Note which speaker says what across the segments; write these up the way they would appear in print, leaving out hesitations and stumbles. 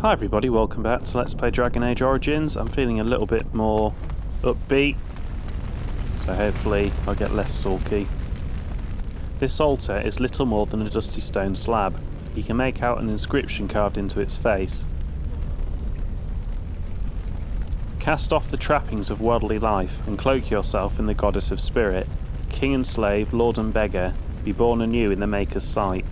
Speaker 1: Hi everybody, welcome back to Let's Play Dragon Age Origins. I'm feeling a little bit more upbeat, so hopefully I'll get less sulky. This altar is little more than a dusty stone slab. You can make out an inscription carved into its face. Cast off the trappings of worldly life and cloak yourself in the goddess of spirit. King and slave, lord and beggar, be born anew in the Maker's sight.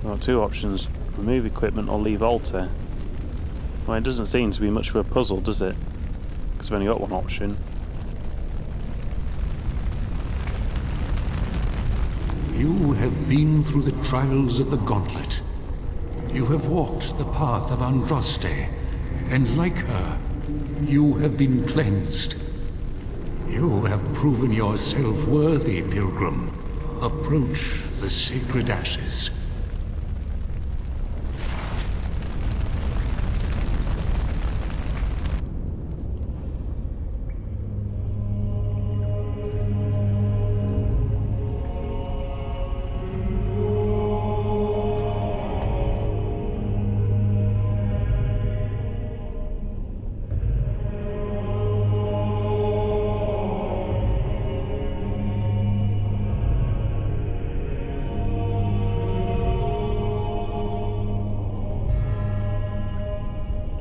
Speaker 1: There are two options. Remove equipment or leave altar. Well, it doesn't seem to be much of a puzzle, does it? Because I've only got one option.
Speaker 2: You have been through the trials of the gauntlet. You have walked the path of Andraste, and like her, you have been cleansed. You have proven yourself worthy, pilgrim. Approach the sacred ashes.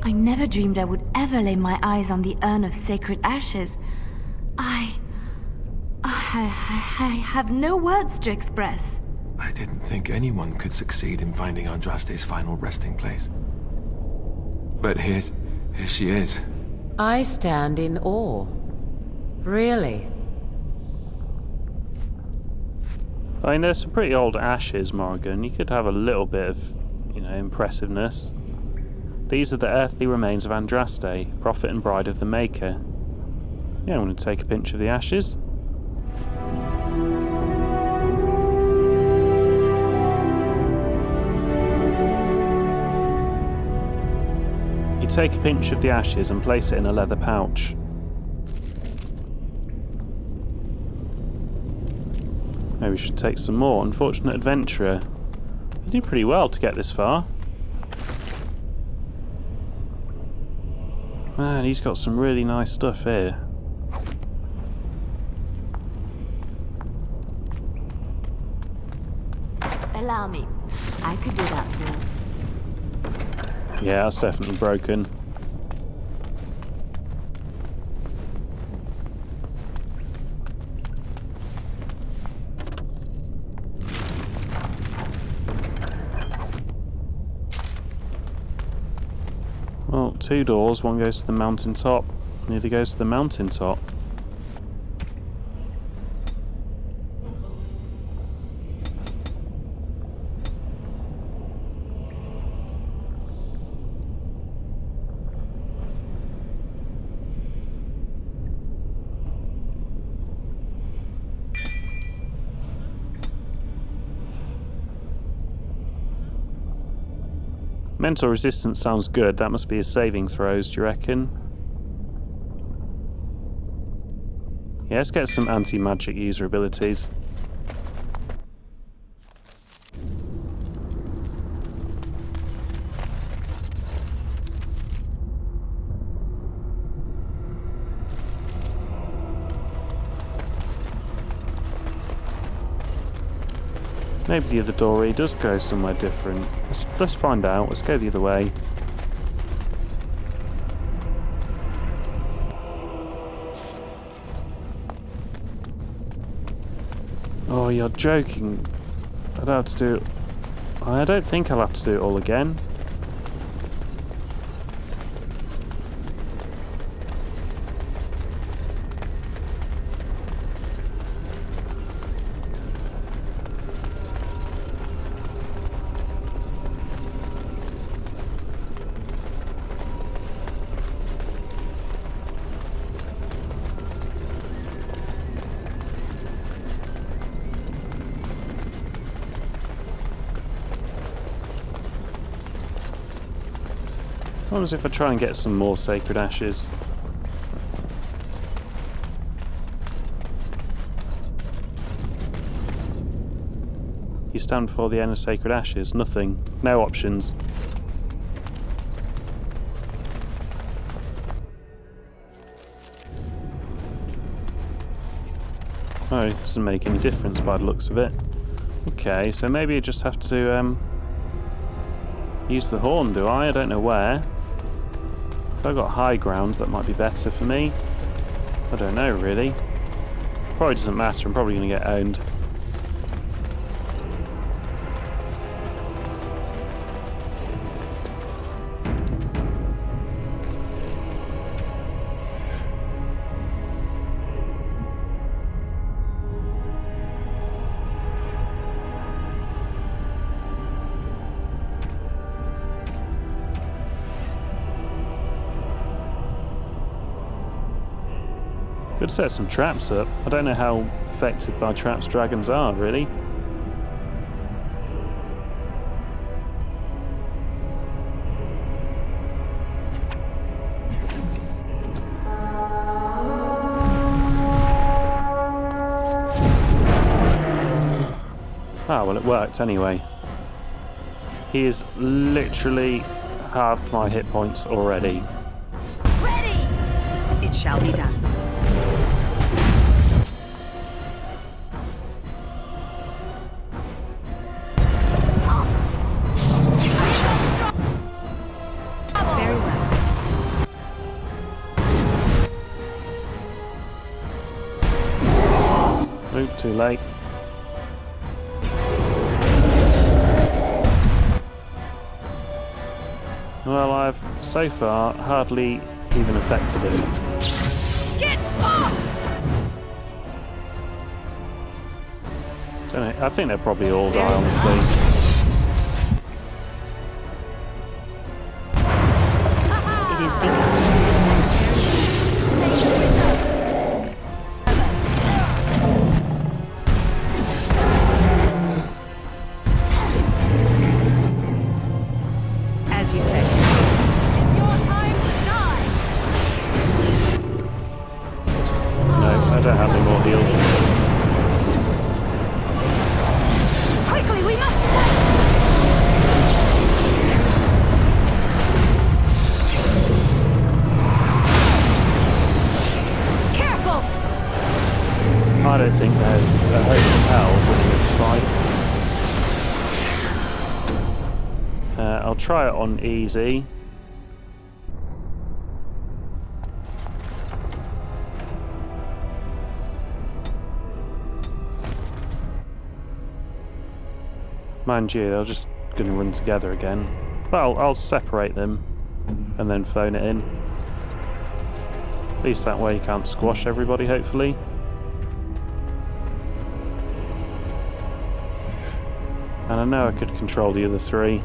Speaker 3: I never dreamed I would ever lay my eyes on the urn of sacred ashes. I have no words to express.
Speaker 4: I didn't think anyone could succeed in finding Andraste's final resting place. But here she is.
Speaker 5: I stand in awe. Really?
Speaker 1: I mean, there's some pretty old ashes, Morrigan. You could have a little bit of, impressiveness. These are the earthly remains of Andraste, prophet and bride of the Maker. Yeah, I'm going to take a pinch of the ashes. You take a pinch of the ashes and place it in a leather pouch. Maybe we should take some more. Unfortunate adventurer. You did pretty well to get this far. Man, he's got some really nice stuff here.
Speaker 3: Allow me. I could do that now.
Speaker 1: Yeah, that's definitely broken. Well, two doors, one goes to the mountaintop, the other goes to the mountaintop. Mental resistance sounds good. That must be his saving throws, do you reckon? Yeah, let's get some anti-magic user abilities. Maybe the other doorway does go somewhere different. Let's find out. Let's go the other way. Oh, you're joking. I'd have to do... I don't think I'll have to do it all again. What happens if I try and get some more sacred ashes? You stand before the end of Sacred Ashes. Nothing. No options. Oh, it doesn't make any difference by the looks of it. Okay, so maybe I just have to use the horn, do I? I don't know where. If I've got high ground, that might be better for me. I don't know, really. Probably doesn't matter, I'm probably going to get owned. Could set some traps up. I don't know how affected by traps dragons are, really. Ah, well, it worked anyway. He is literally halved my hit points already.
Speaker 6: Ready! It shall be done.
Speaker 1: Oop, too late. Well, I've so far hardly even affected him.
Speaker 6: Get off!
Speaker 1: Don't know, I think they'll probably all die, honestly.
Speaker 6: It is begun. As you say. It's your time to die.
Speaker 1: No, I don't have any more heals.
Speaker 6: Quickly, we must. Careful!
Speaker 1: I don't think there's a hope in hell winning this fight. I'll try it on easy. Mind you, they're just going to run together again. Well, I'll separate them and then phone it in. At least that way you can't squash everybody, hopefully. And I know I could control the other three.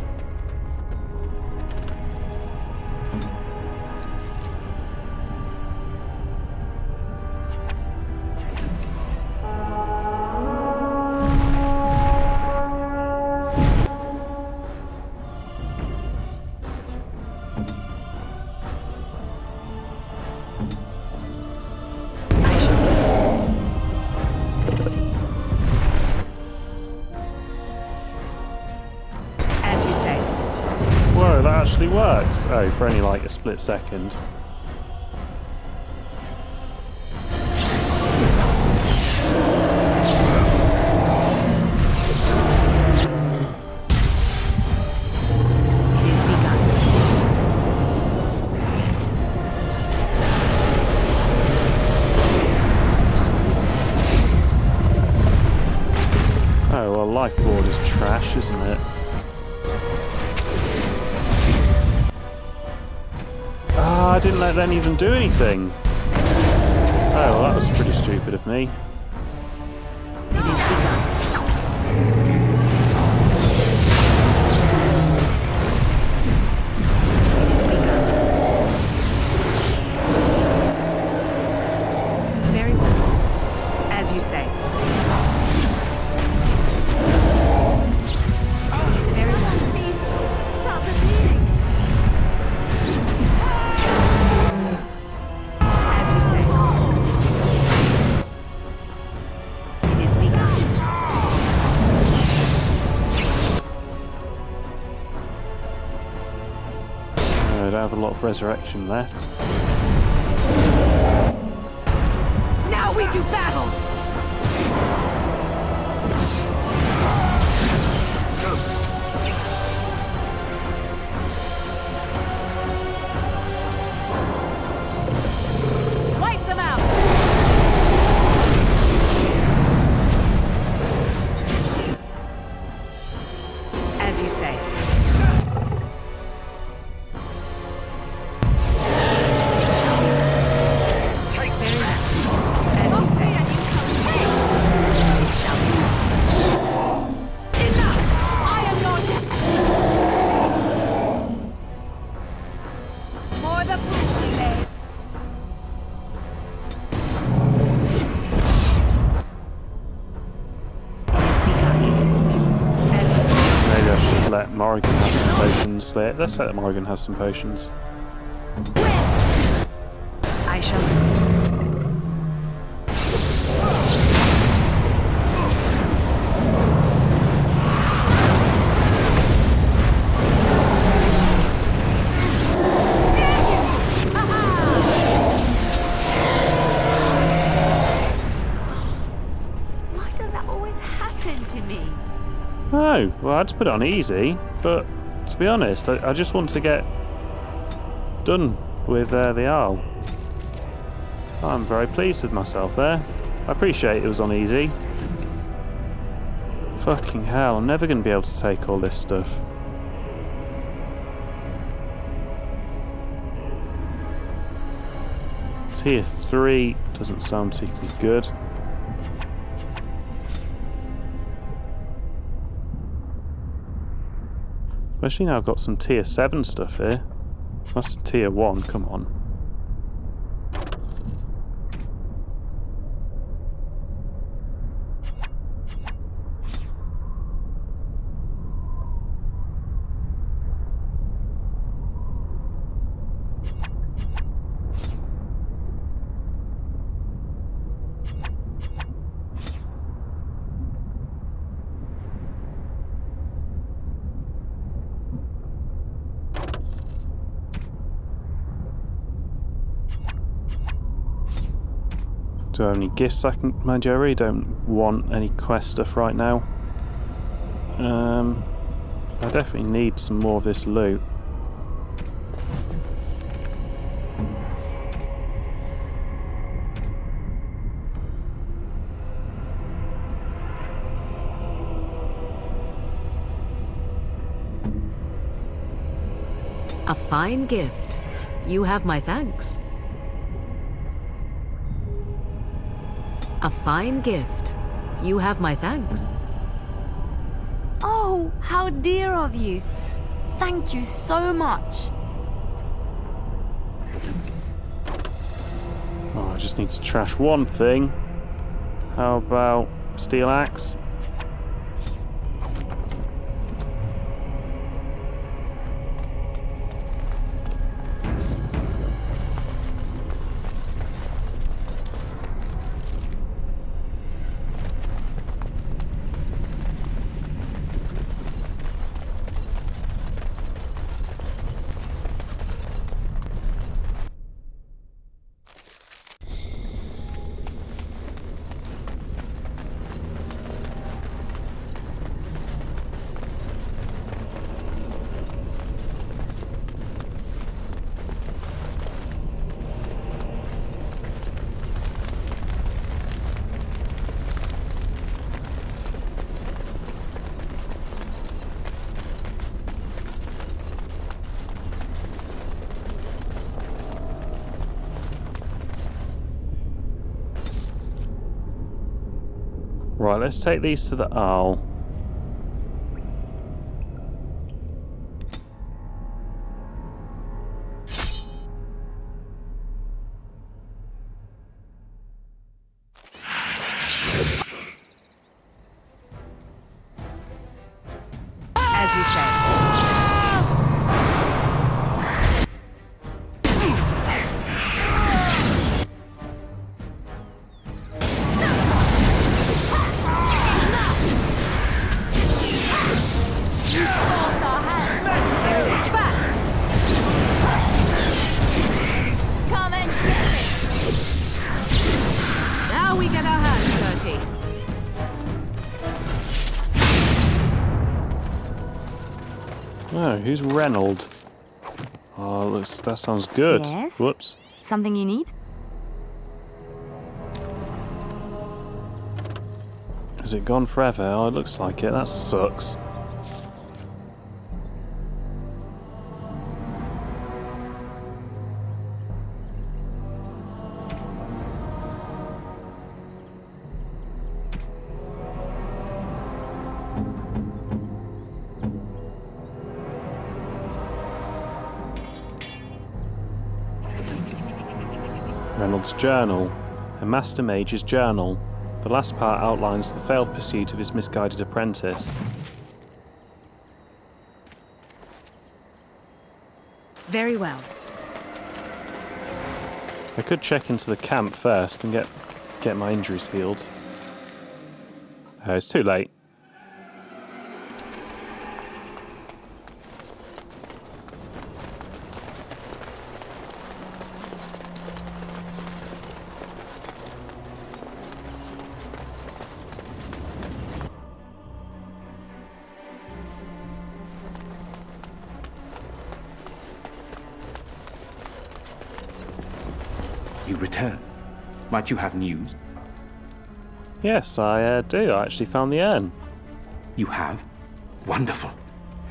Speaker 1: Actually works. Oh, for only like a split second. Oh, well, life board is trash, isn't it? I didn't let them even do anything. Oh, well, that was pretty stupid of me.
Speaker 6: It is begun. Very well. As you say. Very well. Stop the bleeding.
Speaker 1: don't have a lot of resurrection left.
Speaker 6: Now we do battle! Wipe them out!
Speaker 5: As you say.
Speaker 1: Morrigan has some potions. Let's let Morrigan have some potions.
Speaker 5: I shall.
Speaker 3: Why does that always happen to me?
Speaker 1: Oh, well, I had to put it on easy, but to be honest, I just want to get done with the Arl. I'm very pleased with myself there. I appreciate it was on easy. Fucking hell, I'm never going to be able to take all this stuff. Tier 3 doesn't sound particularly good. Especially now I've got some tier 7 stuff here. That's tier 1, come on. Do I have any gifts I can... Mind you, I really don't want any quest stuff right now. I definitely need some more of this loot.
Speaker 5: A fine gift. You have my thanks. A fine gift. You have my thanks.
Speaker 3: Oh, how dear of you. Thank you so much.
Speaker 1: Oh, I just need to trash one thing. How about steel axe? Right, let's take these to the Arl.
Speaker 5: As you say.
Speaker 1: Oh, who's Reynold? Oh, that sounds good.
Speaker 3: Yes?
Speaker 1: Whoops.
Speaker 3: Something you need?
Speaker 1: Has it gone forever? Oh, it looks like it. That sucks. Reynolds' journal. A master mage's journal. The last part outlines the failed pursuit of his misguided apprentice.
Speaker 5: Very well.
Speaker 1: I could check into the camp first and get my injuries healed. It's too late.
Speaker 7: You return. Might you have news?
Speaker 1: Yes, I do. I actually found the urn.
Speaker 7: You have? Wonderful.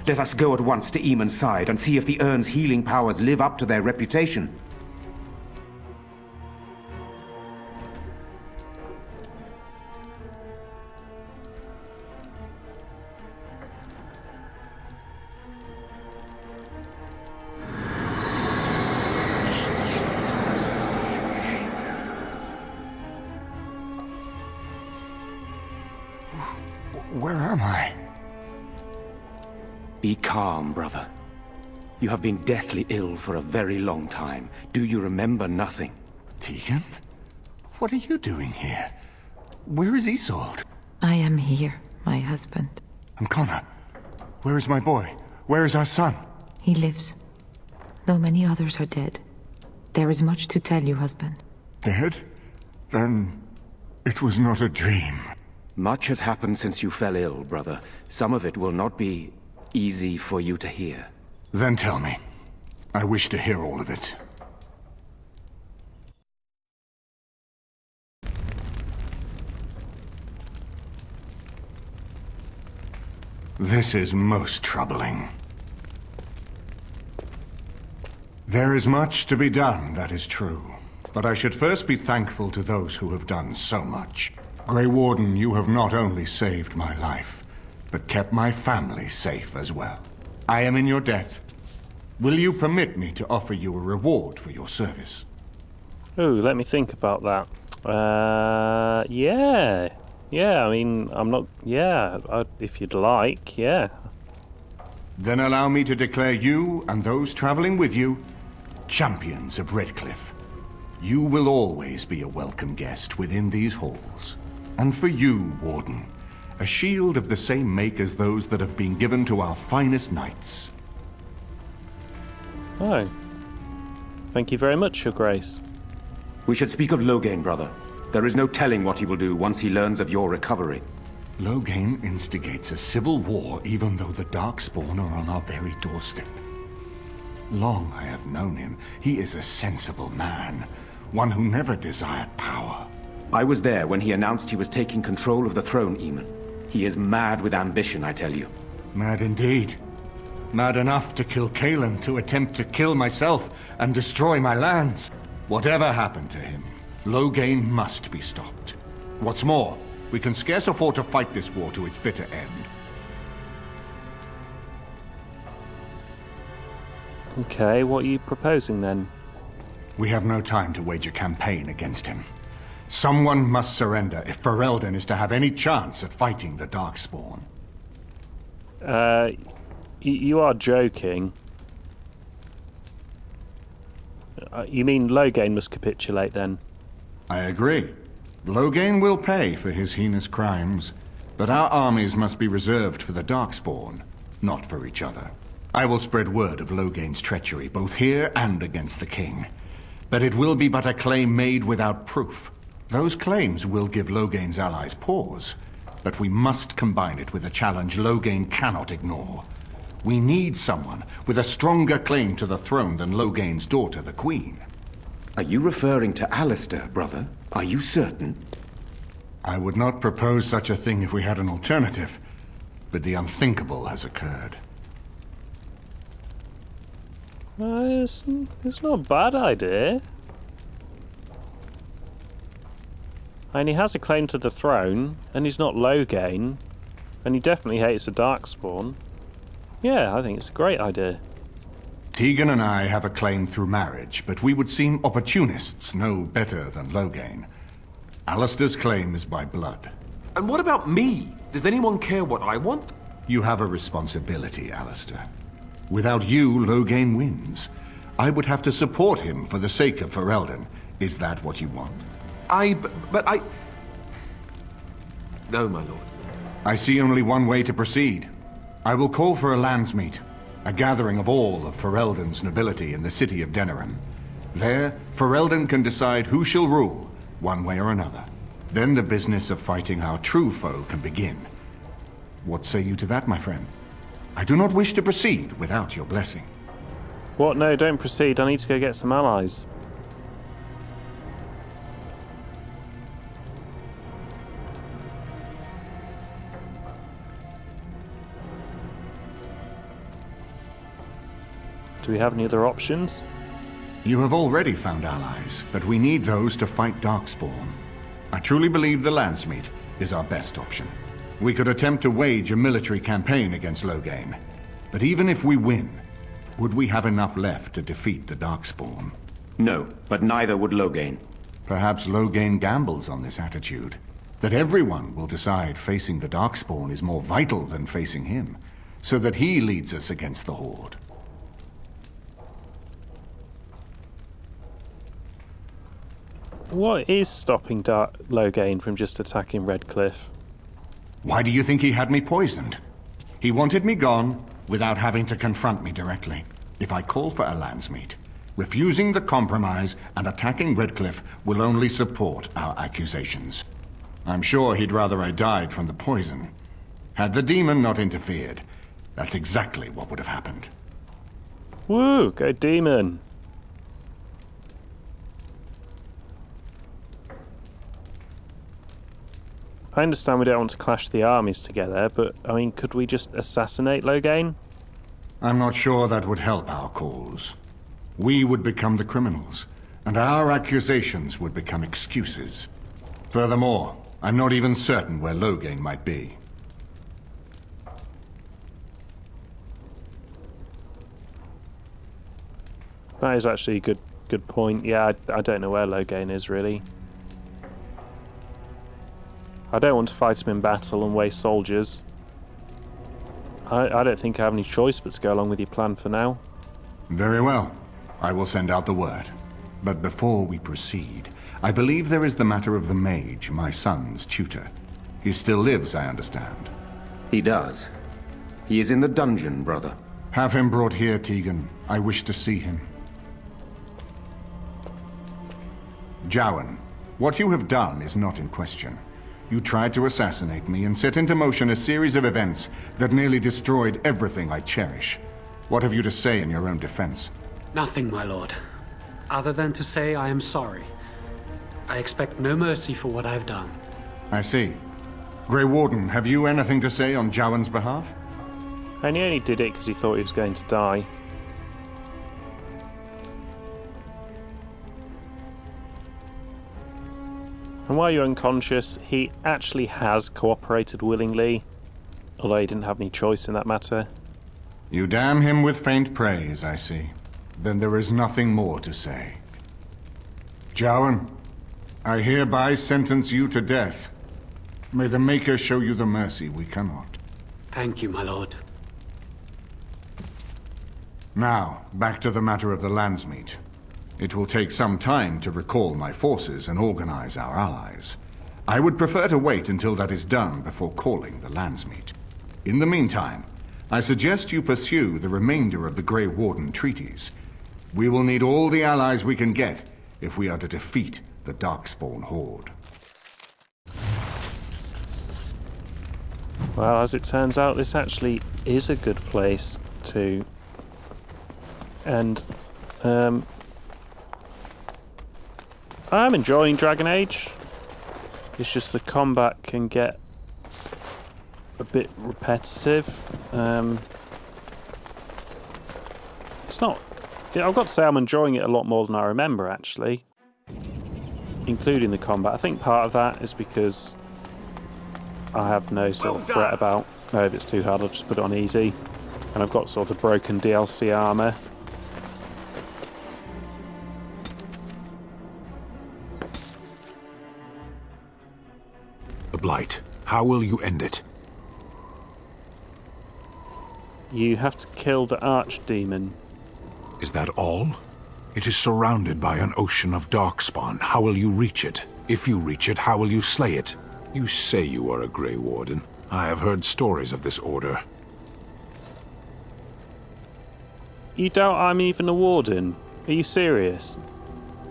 Speaker 7: Let us go at once to Eamon's side and see if the urn's healing powers live up to their reputation.
Speaker 2: Where am I?
Speaker 7: Be calm, brother. You have been deathly ill for a very long time. Do you remember nothing?
Speaker 2: Tegan? What are you doing here? Where is Isolde?
Speaker 8: I am here, my husband.
Speaker 2: And Connor? Where is my boy? Where is our son?
Speaker 8: He lives, though many others are dead. There is much to tell you, husband.
Speaker 2: Dead? Then it was not a dream.
Speaker 7: Much has happened since you fell ill, brother. Some of it will not be easy for you to hear.
Speaker 2: Then tell me. I wish to hear all of it. This is most troubling. There is much to be done, that is true. But I should first be thankful to those who have done so much. Grey Warden, you have not only saved my life, but kept my family safe as well. I am in your debt. Will you permit me to offer you a reward for your service?
Speaker 1: Ooh, let me think about that. Yeah. Yeah, I mean, I'm not... Yeah, if you'd like, yeah.
Speaker 2: Then allow me to declare you and those traveling with you champions of Redcliffe. You will always be a welcome guest within these halls. And for you, Warden, a shield of the same make as those that have been given to our finest knights.
Speaker 1: Oh. Thank you very much, Your Grace.
Speaker 7: We should speak of Loghain, brother. There is no telling what he will do once he learns of your recovery.
Speaker 2: Loghain instigates a civil war even though the Darkspawn are on our very doorstep. Long I have known him. He is a sensible man, one who never desired power.
Speaker 7: I was there when he announced he was taking control of the throne, Eamon. He is mad with ambition, I tell you.
Speaker 2: Mad indeed. Mad enough to kill Kaelan, to attempt to kill myself and destroy my lands. Whatever happened to him, Loghain must be stopped. What's more, we can scarce afford to fight this war to its bitter end.
Speaker 1: Okay, what are you proposing then?
Speaker 2: We have no time to wage a campaign against him. Someone must surrender if Ferelden is to have any chance at fighting the Darkspawn.
Speaker 1: You are joking. You mean Loghain must capitulate then?
Speaker 2: I agree. Loghain will pay for his heinous crimes, but our armies must be reserved for the Darkspawn, not for each other. I will spread word of Loghain's treachery, both here and against the king. But it will be but a claim made without proof. Those claims will give Loghain's allies pause, but we must combine it with a challenge Loghain cannot ignore.
Speaker 9: We need someone with a stronger claim to the throne than Loghain's daughter, the Queen.
Speaker 7: Are you referring to Alistair, brother? Are you certain?
Speaker 9: I would not propose such a thing if we had an alternative, but the unthinkable has occurred.
Speaker 1: It's not a bad idea. And he has a claim to the throne, and he's not Loghain, and he definitely hates the Darkspawn. Yeah, I think it's a great idea.
Speaker 9: Tegan and I have a claim through marriage, but we would seem opportunists no better than Loghain. Alistair's claim is by blood.
Speaker 4: And what about me? Does anyone care what I want?
Speaker 9: You have a responsibility, Alistair. Without you, Loghain wins. I would have to support him for the sake of Ferelden. Is that what you want?
Speaker 4: But I... No, my lord.
Speaker 9: I see only one way to proceed. I will call for a landsmeet, a gathering of all of Ferelden's nobility in the city of Denerim. There, Ferelden can decide who shall rule, one way or another. Then the business of fighting our true foe can begin. What say you to that, my friend? I do not wish to proceed without your blessing.
Speaker 1: What? No, don't proceed. I need to go get some allies. Do we have any other options?
Speaker 9: You have already found allies, but we need those to fight Darkspawn. I truly believe the landsmeet is our best option. We could attempt to wage a military campaign against Loghain, but even if we win, would we have enough left to defeat the Darkspawn?
Speaker 7: No, but neither would Loghain.
Speaker 9: Perhaps Loghain gambles on this attitude, that everyone will decide facing the Darkspawn is more vital than facing him, so that he leads us against the Horde.
Speaker 1: What is stopping Loghain from just attacking Redcliffe?
Speaker 9: Why do you think he had me poisoned? He wanted me gone without having to confront me directly. If I call for a landsmeet, refusing the compromise and attacking Redcliffe will only support our accusations. I'm sure he'd rather I died from the poison. Had the demon not interfered, that's exactly what would have happened.
Speaker 1: Woo! Go demon! I understand we don't want to clash the armies together, but, I mean, could we just assassinate Loghain?
Speaker 9: I'm not sure that would help our cause. We would become the criminals, and our accusations would become excuses. Furthermore, I'm not even certain where Loghain might be.
Speaker 1: That is actually a good point. Yeah, I don't know where Loghain is, really. I don't want to fight him in battle and waste soldiers. I don't think I have any choice but to go along with your plan for now.
Speaker 9: Very well. I will send out the word. But before we proceed, I believe there is the matter of the mage, my son's tutor. He still lives, I understand.
Speaker 7: He does. He is in the dungeon, brother.
Speaker 9: Have him brought here, Tegan. I wish to see him. Jowan, what you have done is not in question. You tried to assassinate me and set into motion a series of events that nearly destroyed everything I cherish. What have you to say in your own defense?
Speaker 10: Nothing, my lord. Other than to say I am sorry. I expect no mercy for what I've done.
Speaker 9: I see. Grey Warden, have you anything to say on Jowan's behalf?
Speaker 1: And he only did it because he thought he was going to die. And while you're unconscious, he actually has cooperated willingly, although he didn't have any choice in that matter.
Speaker 9: You damn him with faint praise, I see. Then there is nothing more to say. Jowan, I hereby sentence you to death. May the Maker show you the mercy we cannot.
Speaker 10: Thank you, my lord.
Speaker 9: Now, back to the matter of the landsmeet. It will take some time to recall my forces and organize our allies. I would prefer to wait until that is done before calling the landsmeet. In the meantime, I suggest you pursue the remainder of the Grey Warden treaties. We will need all the allies we can get if we are to defeat the Darkspawn Horde.
Speaker 1: Well, as it turns out, this actually is a good place. to end. I'm enjoying Dragon Age. It's just the combat can get a bit repetitive. It's not... Yeah, I've got to say I'm enjoying it a lot more than I remember, actually. Including the combat. I think part of that is because I have no sort of threat about, no, if it's too hard I'll just put it on easy. And I've got sort of the broken DLC armour.
Speaker 2: The Blight. How will you end it?
Speaker 1: You have to kill the Archdemon.
Speaker 2: Is that all? It is surrounded by an ocean of darkspawn. How will you reach it? If you reach it, how will you slay it? You say you are a Grey Warden. I have heard stories of this order.
Speaker 1: You doubt I'm even a warden? Are you serious?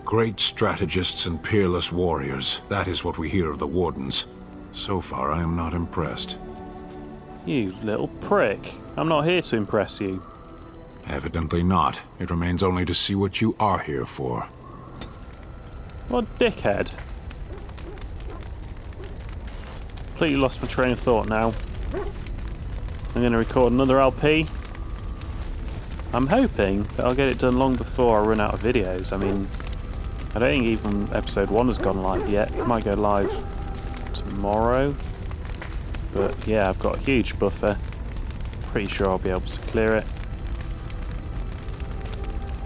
Speaker 2: Great strategists and peerless warriors. That is what we hear of the Wardens. So far, I am not impressed.
Speaker 1: You little prick. I'm not here to impress you.
Speaker 2: Evidently not. It remains only to see what you are here for.
Speaker 1: What dickhead. Completely lost my train of thought now. I'm going to record another LP. I'm hoping that I'll get it done long before I run out of videos. I mean, I don't think even episode 1 has gone live yet. It might go live tomorrow. But yeah, I've got a huge buffer. Pretty sure I'll be able to clear it.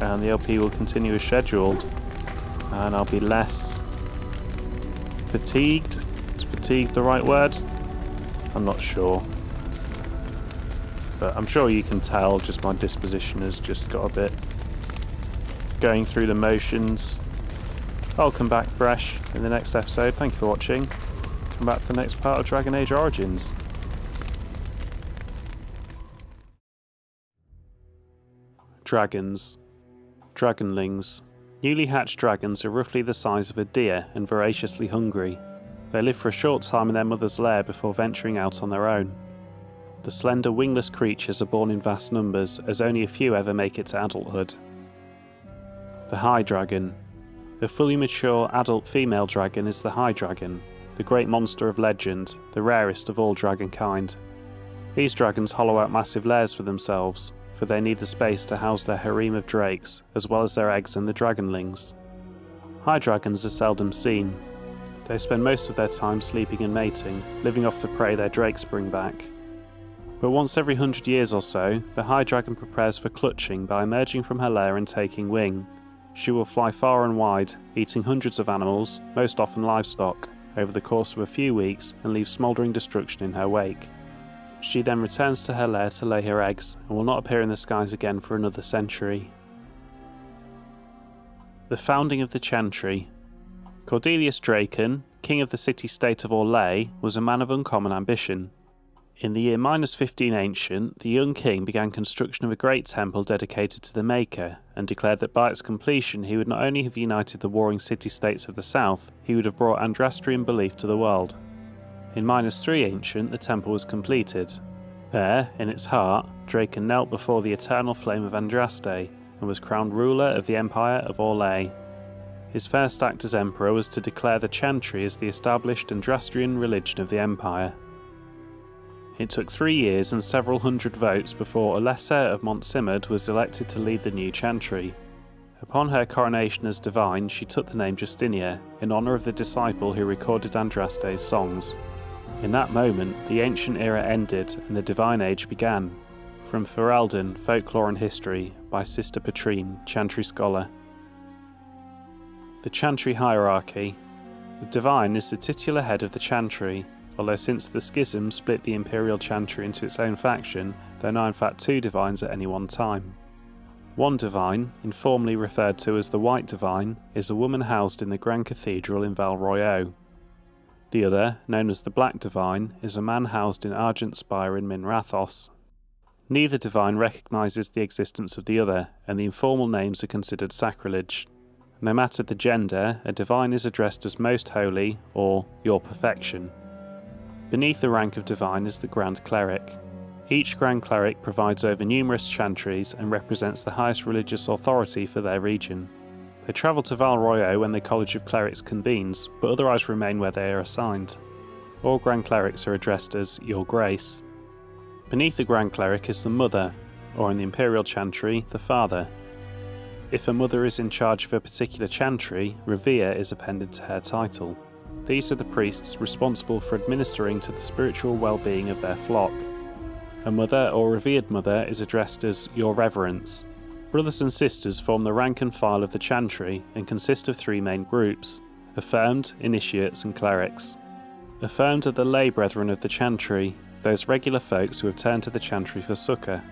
Speaker 1: And the LP will continue as scheduled. And I'll be less fatigued. Is fatigue the right word? I'm not sure. But I'm sure you can tell just my disposition has just got a bit going through the motions. I'll come back fresh in the next episode. Thank you for watching. Come back for the next part of Dragon Age Origins. Dragons. Dragonlings. Newly hatched dragons are roughly the size of a deer and voraciously hungry. They live for a short time in their mother's lair before venturing out on their own. The slender wingless creatures are born in vast numbers, as only a few ever make it to adulthood. The High Dragon. A fully mature adult female dragon is the High Dragon, the great monster of legend, the rarest of all dragon kind. These dragons hollow out massive lairs for themselves, for they need the space to house their harem of drakes, as well as their eggs and the dragonlings. High dragons are seldom seen. They spend most of their time sleeping and mating, living off the prey their drakes bring back. But once every 100 years or so, the High Dragon prepares for clutching by emerging from her lair and taking wing. She will fly far and wide, eating hundreds of animals, most often livestock, over the course of a few weeks and leave smouldering destruction in her wake. She then returns to her lair to lay her eggs and will not appear in the skies again for another century. The founding of the Chantry. Cordelius Dracon, king of the city-state of Orlais, was a man of uncommon ambition. In the year -15 Ancient, the young king began construction of a great temple dedicated to the Maker, and declared that by its completion he would not only have united the warring city-states of the south, he would have brought Andrastrian belief to the world. In -3 Ancient, the temple was completed. There, in its heart, Dracon knelt before the eternal flame of Andraste, and was crowned ruler of the Empire of Orlais. His first act as emperor was to declare the Chantry as the established Andrastrian religion of the Empire. It took 3 years and several hundred votes before Alessa of Montsimard was elected to lead the new Chantry. Upon her coronation as divine, she took the name Justinia, in honour of the disciple who recorded Andraste's songs. In that moment, the ancient era ended and the divine age began. From Ferelden, Folklore and History, by Sister Petrine, Chantry Scholar. The Chantry Hierarchy. The divine is the titular head of the Chantry, although since the schism split the Imperial Chantry into its own faction, there are now in fact 2 divines at any one time. One divine, informally referred to as the White Divine, is a woman housed in the Grand Cathedral in Val Royeaux. The other, known as the Black Divine, is a man housed in Argent Spire in Minrathos. Neither divine recognises the existence of the other, and the informal names are considered sacrilege. No matter the gender, a divine is addressed as Most Holy or Your Perfection. Beneath the rank of divine is the Grand Cleric. Each Grand Cleric presides over numerous chantries and represents the highest religious authority for their region. They travel to Val Royeaux when the College of Clerics convenes, but otherwise remain where they are assigned. All Grand Clerics are addressed as Your Grace. Beneath the Grand Cleric is the Mother, or in the Imperial Chantry, the Father. If a Mother is in charge of a particular chantry, Revere is appended to her title. These are the priests responsible for administering to the spiritual well-being of their flock. A Mother or Revered Mother is addressed as Your Reverence. Brothers and sisters form the rank and file of the chantry and consist of 3 main groups: Affirmed, Initiates and Clerics. Affirmed are the lay brethren of the chantry, those regular folks who have turned to the chantry for succour.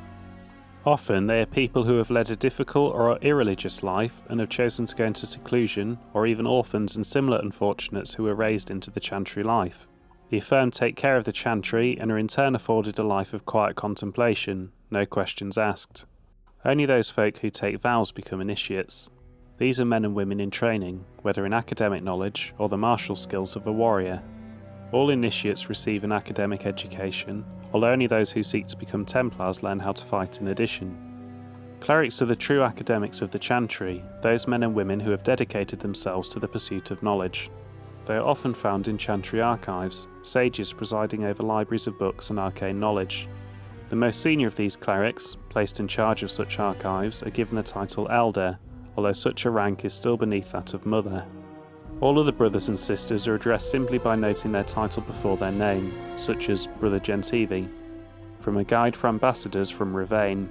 Speaker 1: Often they are people who have led a difficult or irreligious life and have chosen to go into seclusion, or even orphans and similar unfortunates who were raised into the chantry life. The affirmed take care of the chantry and are in turn afforded a life of quiet contemplation, no questions asked. Only those folk who take vows become initiates. These are men and women in training, whether in academic knowledge or the martial skills of a warrior. All initiates receive an academic education, although only those who seek to become Templars learn how to fight in addition. Clerics are the true academics of the chantry, those men and women who have dedicated themselves to the pursuit of knowledge. They are often found in chantry archives, sages presiding over libraries of books and arcane knowledge. The most senior of these clerics, placed in charge of such archives, are given the title Elder, although such a rank is still beneath that of Mother. All other brothers and sisters are addressed simply by noting their title before their name, such as Brother Gentivi. From a guide for ambassadors from Ravane,